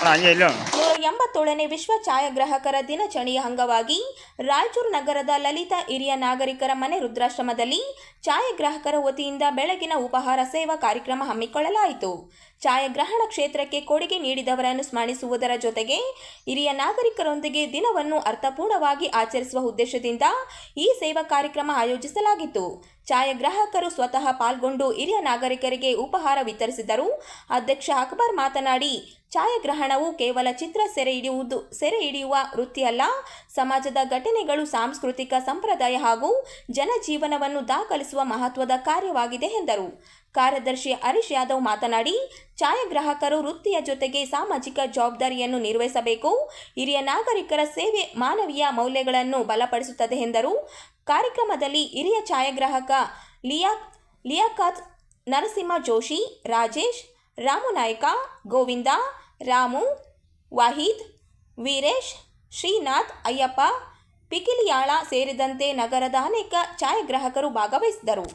187ನೇ ವಿಶ್ವ ಛಾಯಾಗ್ರಾಹಕರ ದಿನಾಚರಣೆಯ ಅಂಗವಾಗಿ ರಾಯಚೂರು ನಗರದ ಲಲಿತಾ ಹಿರಿಯ ನಾಗರಿಕರ ಮನೆ ವೃದ್ಧಾಶ್ರಮದಲ್ಲಿ ಛಾಯಾಗ್ರಾಹಕರ ವತಿಯಿಂದ ಬೆಳಗಿನ ಉಪಹಾರ ಸೇವಾ ಕಾರ್ಯಕ್ರಮ ಹಮ್ಮಿಕೊಳ್ಳಲಾಯಿತು. ಛಾಯಾಗ್ರಹಣ ಕ್ಷೇತ್ರಕ್ಕೆ ಕೊಡುಗೆ ನೀಡಿದವರನ್ನು ಸ್ಮರಿಸುವುದರ ಜೊತೆಗೆ ಹಿರಿಯ ನಾಗರಿಕರೊಂದಿಗೆ ದಿನವನ್ನು ಅರ್ಥಪೂರ್ಣವಾಗಿ ಆಚರಿಸುವ ಉದ್ದೇಶದಿಂದ ಈ ಸೇವಾ ಕಾರ್ಯಕ್ರಮ ಆಯೋಜಿಸಲಾಗಿತ್ತು. ಛಾಯಾಗ್ರಾಹಕರು ಸ್ವತಃ ಪಾಲ್ಗೊಂಡು ಹಿರಿಯ ನಾಗರಿಕರಿಗೆ ಉಪಹಾರ ವಿತರಿಸಿದರು. ಅಧ್ಯಕ್ಷ ಅಕ್ಬರ್ ಮಾತನಾಡಿ, ಛಾಯಾಗ್ರಹಣವು ಕೇವಲ ಚಿತ್ರ ಸೆರೆ ಹಿಡಿಯುವ ವೃತ್ತಿಯಲ್ಲ, ಸಮಾಜದ ಘಟನೆಗಳು, ಸಾಂಸ್ಕೃತಿಕ ಸಂಪ್ರದಾಯ ಹಾಗೂ ಜನಜೀವನವನ್ನು ದಾಖಲಿಸುವ ಮಹತ್ವದ ಕಾರ್ಯವಾಗಿದೆ ಎಂದರು. ಕಾರ್ಯದರ್ಶಿ ಹರೀಶ್ ಯಾದವ್ ಮಾತನಾಡಿ, ಛಾಯಾಗ್ರಾಹಕರು ವೃತ್ತಿಯ ಜೊತೆಗೆ ಸಾಮಾಜಿಕ ಜವಾಬ್ದಾರಿಯನ್ನು ನಿರ್ವಹಿಸಬೇಕು. ಹಿರಿಯ ನಾಗರಿಕರ ಸೇವೆ ಮಾನವೀಯ ಮೌಲ್ಯಗಳನ್ನು ಬಲಪಡಿಸುತ್ತದೆ ಎಂದರು. ಕಾರ್ಯಕ್ರಮದಲ್ಲಿ ಹಿರಿಯ ಛಾಯಾಗ್ರಾಹಕ ಲಿಯಾಖತ್, ನರಸಿಂಹ ಜೋಶಿ, ರಾಜೇಶ್, ರಾಮನಾಯ್ಕ, ಗೋವಿಂದ, ರಾಮು, ವಾಹಿದ್, ವೀರೇಶ್, ಶ್ರೀನಾಥ್, ಅಯ್ಯಪ್ಪ, ಪಿಕಿಲಿಯಾಳ ಸೇರಿದಂತೆ ನಗರದ ಅನೇಕ ಛಾಯಾಗ್ರಾಹಕರು ಭಾಗವಹಿಸಿದರು.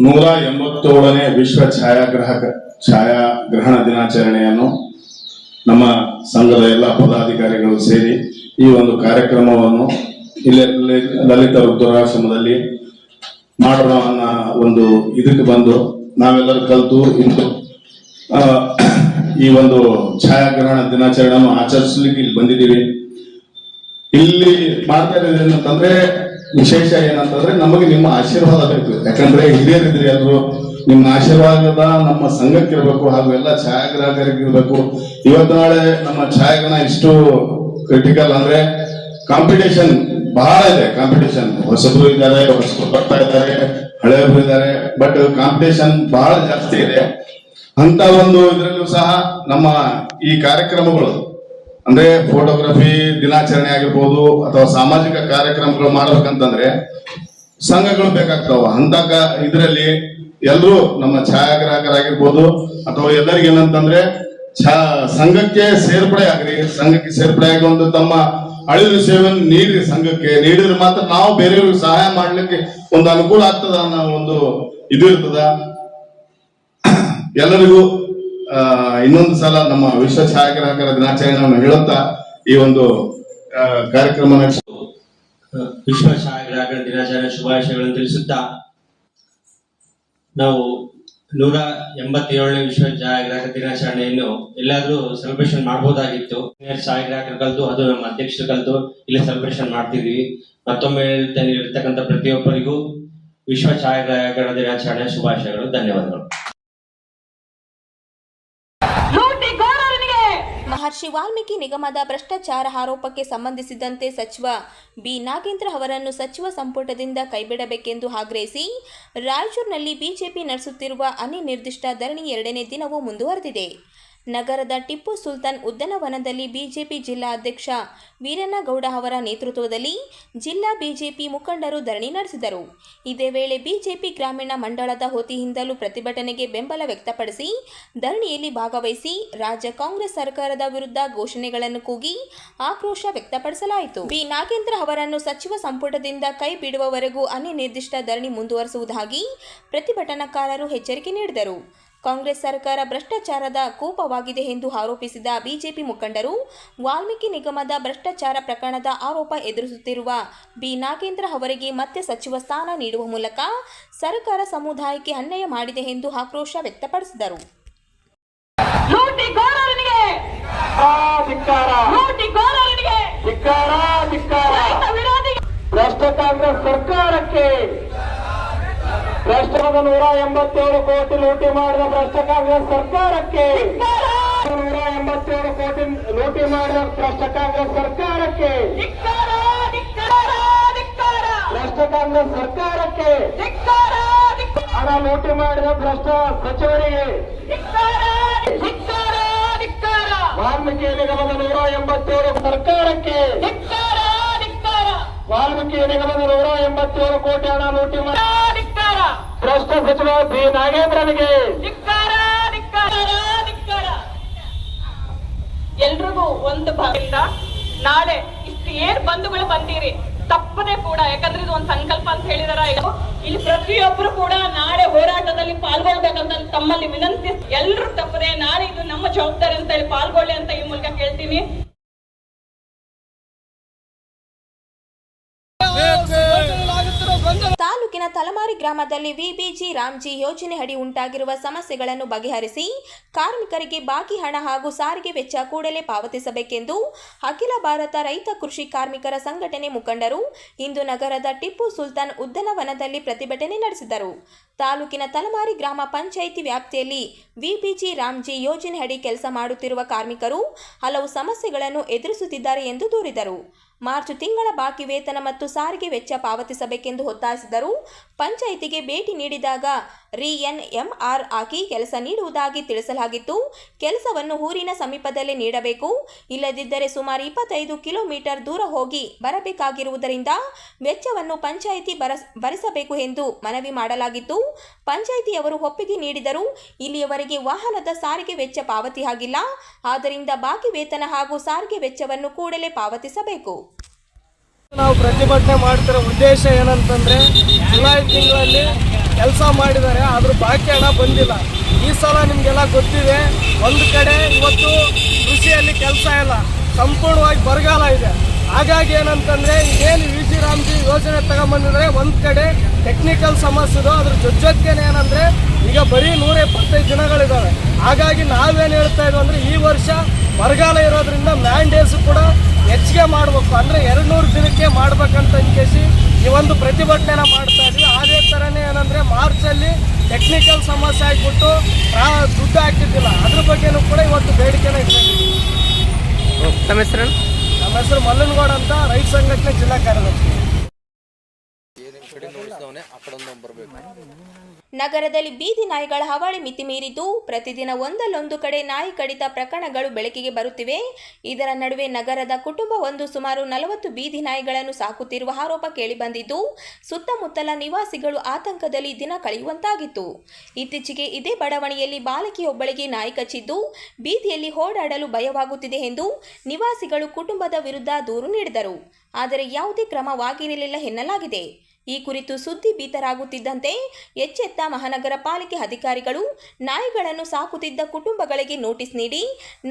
ನೂರ 87ನೇ ವಿಶ್ವ ಛಾಯಾಗ್ರಹಣ ದಿನಾಚರಣೆಯನ್ನು ನಮ್ಮ ಸಂಘದ ಎಲ್ಲ ಪದಾಧಿಕಾರಿಗಳು ಸೇರಿ ಈ ಒಂದು ಕಾರ್ಯಕ್ರಮವನ್ನು ಇಲ್ಲೇ ಲಲಿತ ವೃದ್ಧಾಶ್ರಮದಲ್ಲಿ ಮಾಡೋಣ ಅನ್ನೋ ಒಂದು ಇದಕ್ಕೆ ಬಂದು ನಾವೆಲ್ಲರೂ ಕಲಿತು ಇಂದು ಈ ಒಂದು ಛಾಯಾಗ್ರಹಣ ದಿನಾಚರಣೆಯನ್ನು ಆಚರಿಸಲಿಕ್ಕೆ ಇಲ್ಲಿ ಬಂದಿದ್ದೀವಿ. ಇಲ್ಲಿ ಮಾಡ್ತಾ ಇರೋದು ಏನಂತಂದ್ರೆ ವಿಶೇಷ ಏನಂತಂದ್ರೆ ನಮಗೆ ನಿಮ್ಮ ಆಶೀರ್ವಾದ ಬೇಕು. ಯಾಕಂದ್ರೆ ಹಿರಿಯರಿದ್ರಿ ಎಲ್ರು, ನಿಮ್ಮ ಆಶೀರ್ವಾದ ನಮ್ಮ ಸಂಘಕ್ಕೆ ಇರಬೇಕು ಹಾಗೂ ಎಲ್ಲ ಛಾಯಾಗ್ರಾಹಕರಿಗೆ ಇರಬೇಕು. ಇವತ್ತು ನಾಳೆ ನಮ್ಮ ಛಾಯಾಗ್ರಹಣ ಇಷ್ಟು ಕ್ರಿಟಿಕಲ್ ಅಂದ್ರೆ ಕಾಂಪಿಟೇಷನ್ ಬಹಳ ಇದೆ. ಕಾಂಪಿಟೇಷನ್ ಹೊಸಬ್ರು ಇದ್ದಾರೆ, ಹೊಸಬ್ರು ಬರ್ತಾ ಇದ್ದಾರೆ, ಹಳೆಯವರು ಇದ್ದಾರೆ, ಬಟ್ ಕಾಂಪಿಟೇಷನ್ ಬಹಳ ಜಾಸ್ತಿ ಇದೆ. ಅಂತ ಒಂದು ಇದರಲ್ಲೂ ಸಹ ನಮ್ಮ ಈ ಕಾರ್ಯಕ್ರಮಗಳು ಅಂದ್ರೆ ಫೋಟೋಗ್ರಫಿ ದಿನಾಚರಣೆ ಆಗಿರ್ಬೋದು ಅಥವಾ ಸಾಮಾಜಿಕ ಕಾರ್ಯಕ್ರಮಗಳು ಮಾಡ್ಬೇಕಂತಂದ್ರೆ ಸಂಘಗಳು ಬೇಕಾಗ್ತಾವ. ಅಂತ ಇದರಲ್ಲಿ ಎಲ್ಲರೂ ನಮ್ಮ ಛಾಯಾಗ್ರಾಹಕರಾಗಿರ್ಬೋದು ಅಥವಾ ಎಲ್ಲರಿಗೆ ಏನಂತಂದ್ರೆ ಸಂಘಕ್ಕೆ ಸೇರ್ಪಡೆ ಆಗ್ರಿ. ಸಂಘಕ್ಕೆ ಸೇರ್ಪಡೆ ಆಗಿ ಒಂದು ತಮ್ಮ ಅಳಿದ ಸೇವೆಯನ್ನು ನೀಡ್ರಿ. ಸಂಘಕ್ಕೆ ನೀಡಿದ್ರೆ ಮಾತ್ರ ನಾವು ಬೇರೆಯವ್ರಿಗೆ ಸಹಾಯ ಮಾಡ್ಲಿಕ್ಕೆ ಒಂದು ಅನುಕೂಲ ಆಗ್ತದ ಅನ್ನೋ ಒಂದು ಇದು ಇರ್ತದ. ಎಲ್ಲರಿಗೂ ಇನ್ನೊಂದು ಸಲ ನಮ್ಮ ವಿಶ್ವ ಛಾಯಾಗ್ರಾಹಕರ ದಿನಾಚರಣೆಯನ್ನು ಹೇಳುತ್ತಾ ಈ ಒಂದು ಕಾರ್ಯಕ್ರಮ ವಿಶ್ವ ಛಾಯಾಗ್ರಾಹಕರ ದಿನಾಚರಣೆ ಶುಭಾಶಯಗಳನ್ನು ತಿಳಿಸುತ್ತಾ ನಾವು 187ನೇ ವಿಶ್ವ ಛಾಯಾಗ್ರಾಹಕ ದಿನಾಚರಣೆಯನ್ನು ಎಲ್ಲಾದ್ರೂ ಸೆಲೆಬ್ರೇಷನ್ ಮಾಡಬಹುದಾಗಿತ್ತು. ಛಾಯಾಗ್ರಾಹಕರು ಕಲ್ತು ಅದು ನಮ್ಮ ಅಧ್ಯಕ್ಷರು ಕಲ್ತು ಇಲ್ಲಿ ಸೆಲೆಬ್ರೇಷನ್ ಮಾಡ್ತಿದ್ವಿ. ಮತ್ತೊಮ್ಮೆ ಇರ್ತಕ್ಕಂಥ ಪ್ರತಿಯೊಬ್ಬರಿಗೂ ವಿಶ್ವ ಛಾಯಾಗ್ರಾಹಕರ ದಿನಾಚರಣೆ ಶುಭಾಶಯಗಳು. ಧನ್ಯವಾದಗಳು. ಮಹರ್ಷಿ ವಾಲ್ಮೀಕಿ ನಿಗಮದ ಭ್ರಷ್ಟಾಚಾರ ಆರೋಪಕ್ಕೆ ಸಂಬಂಧಿಸಿದಂತೆ ಸಚಿವ ಬಿ ನಾಗೇಂದ್ರ ಅವರನ್ನು ಸಚಿವ ಸಂಪುಟದಿಂದ ಕೈಬಿಡಬೇಕೆಂದು ಆಗ್ರಹಿಸಿ ರಾಯಚೂರಿನಲ್ಲಿ ಬಿಜೆಪಿ ನಡೆಸುತ್ತಿರುವ ಅನಿರ್ದಿಷ್ಟ ಧರಣಿ 2ನೇ ದಿನವೂ ಮುಂದುವರೆದಿದೆ. ನಗರದ ಟಿಪ್ಪು ಸುಲ್ತಾನ್ ಉದ್ಯಾನವನದಲ್ಲಿ ಬಿಜೆಪಿ ಜಿಲ್ಲಾ ಅಧ್ಯಕ್ಷ ವೀರಣ್ಣಗೌಡ ಅವರ ನೇತೃತ್ವದಲ್ಲಿ ಜಿಲ್ಲಾ ಬಿಜೆಪಿ ಮುಖಂಡರು ಧರಣಿ ನಡೆಸಿದರು. ಇದೇ ವೇಳೆ ಬಿಜೆಪಿ ಗ್ರಾಮೀಣ ಮಂಡಳದ ವತಿಯಿಂದಲೂ ಪ್ರತಿಭಟನೆಗೆ ಬೆಂಬಲ ವ್ಯಕ್ತಪಡಿಸಿ ಧರಣಿಯಲ್ಲಿ ಭಾಗವಹಿಸಿ ರಾಜ್ಯ ಕಾಂಗ್ರೆಸ್ ಸರ್ಕಾರದ ವಿರುದ್ಧ ಘೋಷಣೆಗಳನ್ನು ಕೂಗಿ ಆಕ್ರೋಶ ವ್ಯಕ್ತಪಡಿಸಲಾಯಿತು. ಬಿ ನಾಗೇಂದ್ರ ಅವರನ್ನು ಸಚಿವ ಸಂಪುಟದಿಂದ ಕೈ ಬಿಡುವವರೆಗೂ ಅನಿರ್ದಿಷ್ಟ ಧರಣಿ ಮುಂದುವರಿಸುವುದಾಗಿ ಪ್ರತಿಭಟನಾಕಾರರು ಎಚ್ಚರಿಕೆ ನೀಡಿದರು. ಕಾಂಗ್ರೆಸ್ ಸರ್ಕಾರ ಭ್ರಷ್ಟಾಚಾರದ ಕೂಪವಾಗಿದೆ ಎಂದು ಆರೋಪಿಸಿದ ಬಿಜೆಪಿ ಮುಖಂಡರು ವಾಲ್ಮೀಕಿ ನಿಗಮದ ಭ್ರಷ್ಟಾಚಾರ ಪ್ರಕರಣದ ಆರೋಪ ಎದುರಿಸುತ್ತಿರುವ ಬಿ ನಾಗೇಂದ್ರ ಅವರಿಗೆ ಮತ್ತೆ ಸಚಿವ ಸ್ಥಾನ ನೀಡುವ ಮೂಲಕ ಸರ್ಕಾರ ಸಮುದಾಯಕ್ಕೆ ಅನ್ಯಾಯ ಮಾಡಿದೆ ಎಂದು ಆಕ್ರೋಶ ವ್ಯಕ್ತಪಡಿಸಿದರು. ಲೂಟಿಕೋರರಿಗೆ ಧಿಕ್ಕಾರ, ಲೂಟಿಕೋರರಿಗೆ ಧಿಕ್ಕಾರ, ಧಿಕ್ಕಾರ. ರೈತ ವಿರೋಧಿ ಭ್ರಷ್ಟ ಕಾಂಗ್ರೆಸ್ ಸರ್ಕಾರಕ್ಕೆ, ಭ್ರಷ್ಟದ 187 ಕೋಟಿ ಲೂಟಿ ಮಾಡಿದ ಭ್ರಷ್ಟ ಕಾಂಗ್ರೆಸ್ ಸರ್ಕಾರಕ್ಕೆ, 187 ಕೋಟಿ ಲೂಟಿ ಮಾಡಿದ ಭ್ರಷ್ಟ ಕಾಂಗ್ರೆಸ್ ಸರ್ಕಾರಕ್ಕೆ, ಭ್ರಷ್ಟ ಕಾಂಗ್ರೆಸ್ ಸರ್ಕಾರಕ್ಕೆ, ಹಣ ಲೂಟಿ ಮಾಡಿದ ಭ್ರಷ್ಟ ಸಚಿವರಿಗೆ, ವಾಲ್ಮೀಕಿ ನಿಗಮದ 187 ಸರ್ಕಾರಕ್ಕೆ, ವಾಲ್ಮೀಕಿ ನಿಗಮದ 187 ಕೋಟಿ ಹಣ ಲೂಟಿ ಮಾಡಿ ಭ್ರಷ್ಟ ಸಚಿವ ಬಿ ನಾಗೇಂದ್ರನಿಗೆ ಎಲ್ರಿಗೂ ಒಂದು ಭಾಗದಿಂದ ನಾಳೆ ಇಷ್ಟು ಏನ್ ಬಂಧುಗಳು ಬಂದಿರಿ ತಪ್ಪದೆ ಕೂಡ, ಯಾಕಂದ್ರೆ ಇದು ಒಂದು ಸಂಕಲ್ಪ ಅಂತ ಹೇಳಿದಾರ. ಇಲ್ಲಿ ಪ್ರತಿಯೊಬ್ರು ಕೂಡ ನಾಳೆ ಹೋರಾಟದಲ್ಲಿ ಪಾಲ್ಗೊಳ್ಬೇಕಂತ ತಮ್ಮಲ್ಲಿ ವಿನಂತಿ. ಎಲ್ರು ತಪ್ಪದೆ ನಾಳೆ ಇದು ನಮ್ಮ ಜವಾಬ್ದಾರಿ ಅಂತ ಹೇಳಿ ಪಾಲ್ಗೊಳ್ಳಿ ಅಂತ ಈ ಮೂಲಕ ಕೇಳ್ತೀನಿ. ತಾಲೂಕಿನ ತಲಮಾರಿ ಗ್ರಾಮದಲ್ಲಿ ವಿಬಿಜಿ ರಾಮ್ಜಿ ಯೋಜನೆ ಅಡಿ ಉಂಟಾಗಿರುವ ಸಮಸ್ಯೆಗಳನ್ನು ಬಗೆಹರಿಸಿ ಕಾರ್ಮಿಕರಿಗೆ ಬಾಕಿ ಹಣ ಹಾಗೂ ಸಾರಿಗೆ ವೆಚ್ಚ ಕೂಡಲೇ ಪಾವತಿಸಬೇಕೆಂದು ಅಖಿಲ ಭಾರತ ರೈತ ಕೃಷಿ ಕಾರ್ಮಿಕರ ಸಂಘಟನೆ ಮುಖಂಡರು ಇಂದು ನಗರದ ಟಿಪ್ಪು ಸುಲ್ತಾನ್ ಉದ್ಯಾನವನದಲ್ಲಿ ಪ್ರತಿಭಟನೆ ನಡೆಸಿದರು. ತಾಲೂಕಿನ ತಲಮಾರಿ ಗ್ರಾಮ ಪಂಚಾಯಿತಿ ವ್ಯಾಪ್ತಿಯಲ್ಲಿ ವಿಬಿಜಿ ರಾಮ್ಜಿ ಯೋಜನೆ ಅಡಿ ಕೆಲಸ ಮಾಡುತ್ತಿರುವ ಕಾರ್ಮಿಕರು ಹಲವು ಸಮಸ್ಯೆಗಳನ್ನು ಎದುರಿಸುತ್ತಿದ್ದಾರೆ ಎಂದು ದೂರಿದರು. ಮಾರ್ಚ್ ತಿಂಗಳ ಬಾಕಿ ವೇತನ ಮತ್ತು ಸಾರಿಗೆ ವೆಚ್ಚ ಪಾವತಿಸಬೇಕೆಂದು ಒತ್ತಾಯಿಸಿದರು. ಪಂಚಾಯಿತಿಗೆ ಭೇಟಿ ನೀಡಿದಾಗ RNMR ಹಾಕಿ ಕೆಲಸ ನೀಡುವುದಾಗಿ ತಿಳಿಸಲಾಗಿತ್ತು. ಕೆಲಸವನ್ನು ಊರಿನ ಸಮೀಪದಲ್ಲೇ ನೀಡಬೇಕು, ಇಲ್ಲದಿದ್ದರೆ ಸುಮಾರು 25 ಕಿಲೋಮೀಟರ್ ದೂರ ಹೋಗಿ ಬರಬೇಕಾಗಿರುವುದರಿಂದ ವೆಚ್ಚವನ್ನು ಪಂಚಾಯಿತಿ ಭರಿಸಬೇಕು ಎಂದು ಮನವಿ ಮಾಡಲಾಗಿತ್ತು. ಪಂಚಾಯಿತಿಯವರು ಒಪ್ಪಿಗೆ ನೀಡಿದರು. ಇಲ್ಲಿಯವರೆಗೆ ವಾಹನದ ಸಾರಿಗೆ ವೆಚ್ಚ ಪಾವತಿಯಾಗಿಲ್ಲ. ಆದ್ದರಿಂದ ಬಾಕಿ ವೇತನ ಹಾಗೂ ಸಾರಿಗೆ ವೆಚ್ಚವನ್ನು ಕೂಡಲೇ ಪಾವತಿಸಬೇಕು. ನಾವು ಪ್ರತಿಭಟನೆ ಮಾಡ್ತಿರೋ ಉದ್ದೇಶ ಏನಂತಂದ್ರೆ, ಜುಲೈ ತಿಂಗಳಲ್ಲಿ ಕೆಲಸ ಮಾಡಿದ್ದಾರೆ, ಆದರೂ ಬಾಕಿ ಹಣ ಬಂದಿಲ್ಲ. ಈ ಸಲ ನಿಮಗೆಲ್ಲ ಗೊತ್ತಿದೆ, ಒಂದು ಕಡೆ ಇವತ್ತು ಕೃಷಿಯಲ್ಲಿ ಕೆಲಸ ಇಲ್ಲ, ಸಂಪೂರ್ಣವಾಗಿ ಬರಗಾಲ ಇದೆ. ಹಾಗಾಗಿ ಏನಂತಂದ್ರೆ, ಏನು ವಿಜಿ ರಾಮ್ಜಿ ಯೋಜನೆ ತಗೊಂಡ್ಬಂದಿದ್ರೆ ಒಂದು ಕಡೆ ಟೆಕ್ನಿಕಲ್ ಸಮಸ್ಯೆ ಇದೆ, ಅದ್ರ ಜೊತೆಗೇನೆ ಏನಂದ್ರೆ ಈಗ ಬರೀ 125 ದಿನಗಳಿದ್ದಾವೆ. ಹಾಗಾಗಿ ನಾವೇನು ಹೇಳ್ತಾ ಇದ್ವಿ ಅಂದ್ರೆ, ಈ ವರ್ಷ ಬರಗಾಲ ಇರೋದ್ರಿಂದ ಮ್ಯಾಂಡೇಸ್ ಕೂಡ ಹೆಚ್ಚಿಗೆ ಮಾಡಬೇಕು, ಅಂದರೆ 200 ದಿನಕ್ಕೆ ಮಾಡ್ಬೇಕಂತ ಅನ್ಕೇಸಿ ಈ ಒಂದು ಪ್ರತಿಭಟನೆನ ಮಾಡ್ತಾ ಇದ್ವಿ. ಅದೇ ಥರನೇ ಏನಂದರೆ, ಮಾರ್ಚಲ್ಲಿ ಟೆಕ್ನಿಕಲ್ ಸಮಸ್ಯೆ ಆಗಿಬಿಟ್ಟು ದುಡ್ಡು ಹಾಕಿದ್ದಿಲ್ಲ, ಅದ್ರ ಬಗ್ಗೆನೂ ಕೂಡ ಇವತ್ತು ಬೇಡಿಕೆನ ಇಟ್ಕೊಂಡಿದ್ವಿ. ನಮ್ಮ ಹೆಸರು? ನಮ್ಮ ಹೆಸರು ಮಲ್ಲನಗೌಡ ಅಂತ, ರೈತ ಸಂಘಟನೆ ಜಿಲ್ಲಾ ಕಾರ್ಯದರ್ಶಿ. ನಗರದಲ್ಲಿ ಬೀದಿ ನಾಯಿಗಳ ಹಾವಳಿ ಮಿತಿ ಮೀರಿದ್ದು ಪ್ರತಿದಿನ ಒಂದಲ್ಲೊಂದು ಕಡೆ ನಾಯಿ ಕಡಿತ ಪ್ರಕರಣಗಳು ಬೆಳಕಿಗೆ ಬರುತ್ತಿವೆ. ಇದರ ನಡುವೆ ನಗರದ ಕುಟುಂಬವೊಂದು ಸುಮಾರು 40 ಬೀದಿ ನಾಯಿಗಳನ್ನು ಸಾಕುತ್ತಿರುವ ಆರೋಪ ಕೇಳಿಬಂದಿದ್ದು, ಸುತ್ತಮುತ್ತಲ ನಿವಾಸಿಗಳು ಆತಂಕದಲ್ಲಿ ದಿನ ಕಳೆಯುವಂತಾಗಿತ್ತು. ಇತ್ತೀಚೆಗೆ ಇದೇ ಬಡಾವಣೆಯಲ್ಲಿ ಬಾಲಕಿಯೊಬ್ಬಳಿಗೆ ನಾಯಿ ಕಚ್ಚಿದ್ದು ಬೀದಿಯಲ್ಲಿ ಓಡಾಡಲು ಭಯವಾಗುತ್ತಿದೆ ಎಂದು ನಿವಾಸಿಗಳು ಕುಟುಂಬದ ವಿರುದ್ಧ ದೂರು ನೀಡಿದರು. ಆದರೆ ಯಾವುದೇ ಕ್ರಮವಾಗಿರಲಿಲ್ಲ ಎನ್ನಲಾಗಿದೆ. ಈ ಕುರಿತು ಸುದ್ದಿ ಭೀತರಾಗುತ್ತಿದ್ದಂತೆ ಎಚ್ಚೆತ್ತ ಮಹಾನಗರ ಪಾಲಿಕೆ ಅಧಿಕಾರಿಗಳು ನಾಯಿಗಳನ್ನು ಸಾಕುತ್ತಿದ್ದ ಕುಟುಂಬಗಳಿಗೆ ನೋಟಿಸ್ ನೀಡಿ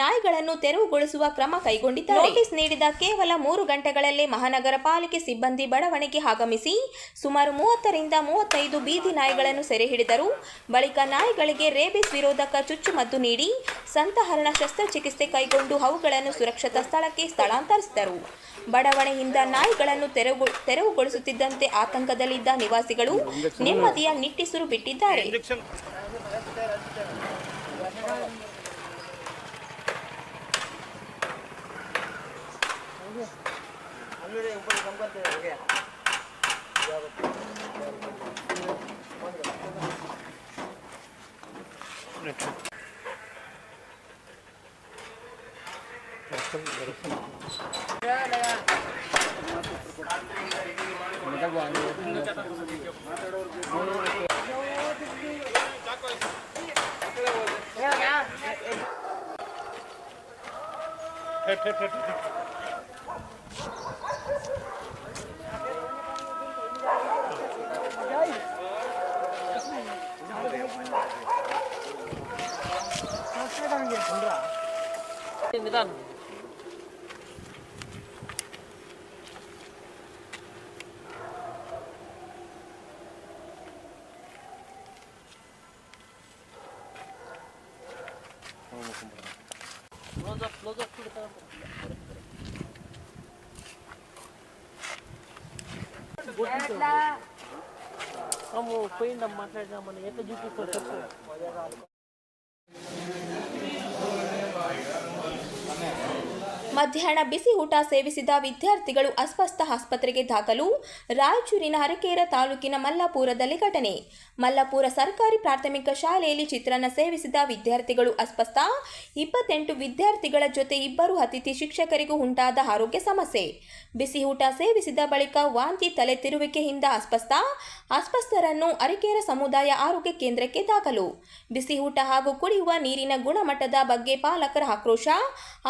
ನಾಯಿಗಳನ್ನು ತೆರವುಗೊಳಿಸುವ ಕ್ರಮ ಕೈಗೊಂಡಿದ್ದಾರೆ. ನೋಟಿಸ್ ನೀಡಿದ ಕೇವಲ 3 ಗಂಟೆಗಳಲ್ಲೇ ಮಹಾನಗರ ಪಾಲಿಕೆ ಸಿಬ್ಬಂದಿ ಬಡಾವಣೆಗೆ ಆಗಮಿಸಿ ಸುಮಾರು 30ರಿಂದ 35 ಬೀದಿ ನಾಯಿಗಳನ್ನು ಸೆರೆ ಹಿಡಿದರು. ಬಳಿಕ ನಾಯಿಗಳಿಗೆ ರೇಬಿಸ್ ವಿರೋಧಕ ಚುಚ್ಚುಮದ್ದು ನೀಡಿ ಸಂತಹರಣ ಶಸ್ತ್ರಚಿಕಿತ್ಸೆ ಕೈಗೊಂಡು ಅವುಗಳನ್ನು ಸುರಕ್ಷಿತ ಸ್ಥಳಕ್ಕೆ ಸ್ಥಳಾಂತರಿಸಿದರು. ಬಡಾವಣೆಯಿಂದ ನಾಯಿಗಳನ್ನು ತೆರವುಗೊಳಿಸುತ್ತಿದ್ದಂತೆ ಆತಂಕದಲ್ಲಿದ್ದ ನಿವಾಸಿಗಳು ನೆಮ್ಮದಿಯ ನಿಟ್ಟುಸಿರು ಬಿಟ್ಟಿದ್ದಾರೆ. Vamos a comprar. ಮಧ್ಯಾಹ್ನ ಬಿಸಿ ಊಟ ಸೇವಿಸಿದ ವಿದ್ಯಾರ್ಥಿಗಳು ಅಸ್ವಸ್ಥ ಆಸ್ಪತ್ರೆಗೆ ದಾಖಲು. ರಾಯಚೂರಿನ ಅರಕೇರ ತಾಲೂಕಿನ ಮಲ್ಲಾಪುರದಲ್ಲಿ ಘಟನೆ. ಮಲ್ಲಾಪುರ ಸರ್ಕಾರಿ ಪ್ರಾಥಮಿಕ ಶಾಲೆಯಲ್ಲಿ ಚಿತ್ರಾನ್ನ ಸೇವಿಸಿದ ವಿದ್ಯಾರ್ಥಿಗಳು ಅಸ್ವಸ್ಥ. 28 ವಿದ್ಯಾರ್ಥಿಗಳ ಜೊತೆ 2 ಅತಿಥಿ ಶಿಕ್ಷಕರಿಗೂ ಉಂಟಾದ ಆರೋಗ್ಯ ಸಮಸ್ಯೆ. ಬಿಸಿ ಊಟ ಸೇವಿಸಿದ ಬಳಿಕ ವಾಂತಿ, ತಲೆ ತಿರುವಿಕೆಯಿಂದ ಅಸ್ವಸ್ಥರನ್ನು ಅರಕೇರ ಸಮುದಾಯ ಆರೋಗ್ಯ ಕೇಂದ್ರಕ್ಕೆ ದಾಖಲು. ಬಿಸಿ ಊಟ ಹಾಗೂ ಕುಡಿಯುವ ನೀರಿನ ಗುಣಮಟ್ಟದ ಬಗ್ಗೆ ಪಾಲಕರ ಆಕ್ರೋಶ.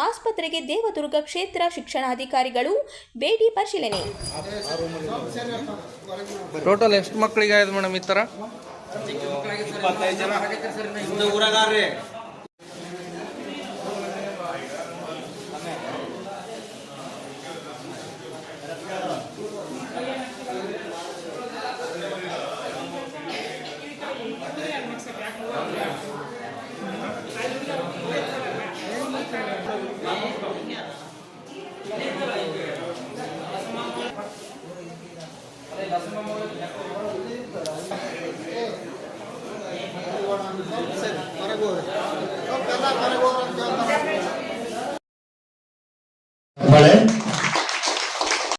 ಆಸ್ಪತ್ರೆಗೆ ದೇವದುರ್ಗ ಕ್ಷೇತ್ರ ಶಿಕ್ಷಣಾಧಿಕಾರಿಗಳು ಭೇಟಿ ಪರಿಶೀಲನೆ. ಟೋಟಲ್ ಎಷ್ಟು ಮಕ್ಕಳಿಗೆ ಆಯ್ತು ಮೇಡಮ್ ಈ ಥರ? 25 ಜನ ಊರಾಗಾರ್ರಿ. ಹೊರಗೆ